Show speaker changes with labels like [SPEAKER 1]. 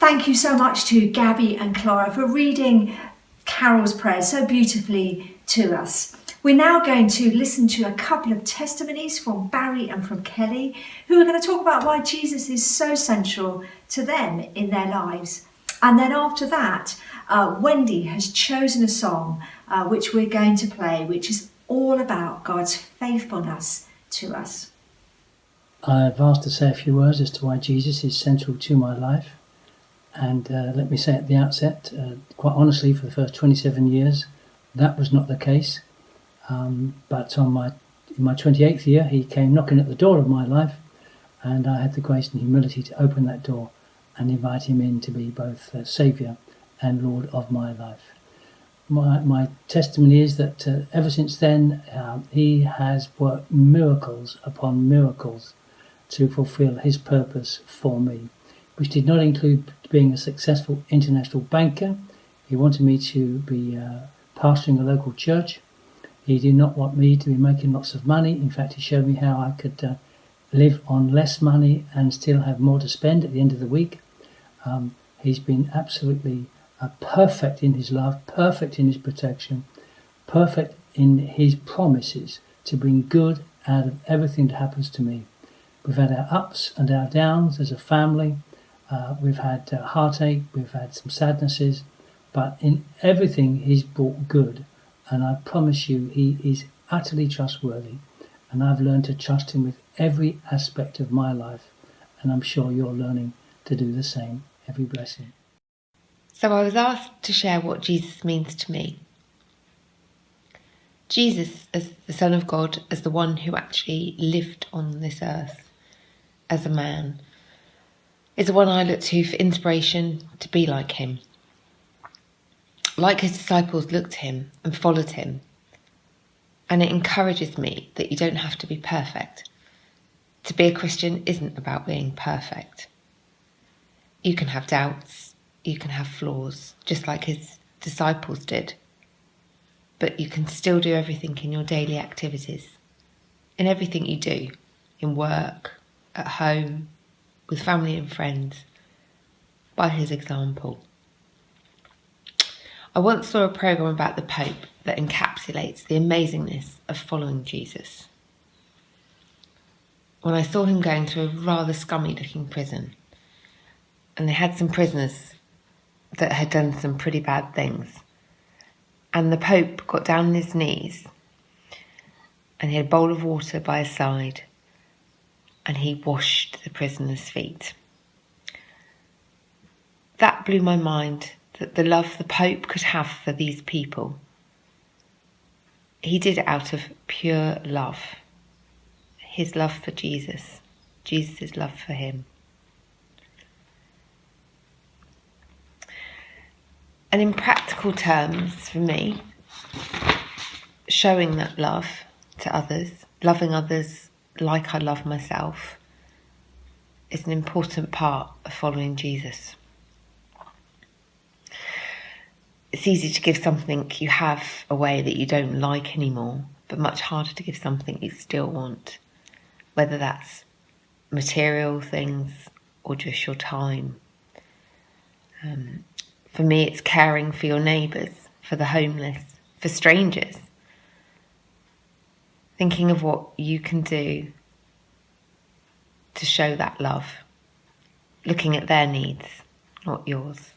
[SPEAKER 1] thank you so much to Gabby and Clara for reading Carol's prayers so beautifully to us. We're now going to listen to a couple of testimonies from Barry and from Kelly, who are going to talk about why Jesus is so central to them in their lives. And then after that, Wendy has chosen a song which we're going to play, which is all about God's faithfulness to us.
[SPEAKER 2] I've asked to say a few words as to why Jesus is central to my life. And let me say at the outset, quite honestly, for the first 27 years, that was not the case. But in my 28th year, he came knocking at the door of my life, and I had the grace and humility to open that door and invite him in to be both Saviour and Lord of my life. My testimony is that ever since then, he has worked miracles upon miracles to fulfil his purpose for me, which did not include being a successful international banker. He wanted me to be pastoring a local church. He did not want me to be making lots of money. In fact, he showed me how I could live on less money and still have more to spend at the end of the week. He's been absolutely perfect in his love, perfect in his protection, perfect in his promises to bring good out of everything that happens to me. We've had our ups and our downs as a family. We've had heartache, we've had some sadnesses, but in everything he's brought good. And I promise you, he is utterly trustworthy. And I've learned to trust him with every aspect of my life. And I'm sure you're learning to do the same. Every blessing.
[SPEAKER 3] So I was asked to share what Jesus means to me. Jesus, as the Son of God, as the one who actually lived on this earth as a man, is the one I look to for inspiration to be like him. Like his disciples looked to him and followed him. And it encourages me that you don't have to be perfect. To be a Christian isn't about being perfect. You can have doubts, you can have flaws, just like his disciples did. But you can still do everything in your daily activities, in everything you do, in work, at home, with family and friends, by his example. I once saw a programme about the Pope that encapsulates the amazingness of following Jesus. When I saw him going through a rather scummy looking prison, and they had some prisoners that had done some pretty bad things, and the Pope got down on his knees and he had a bowl of water by his side and he washed the prisoners' feet. That blew my mind, that the love the Pope could have for these people, he did it out of pure love. His love for Jesus, Jesus' love for him. And in practical terms, for me, showing that love to others, loving others like I love myself, is an important part of following Jesus. It's easy to give something you have away that you don't like anymore, but much harder to give something you still want, whether that's material things or just your time. For me, it's caring for your neighbours, for the homeless, for strangers. Thinking of what you can do to show that love. Looking at their needs, not yours.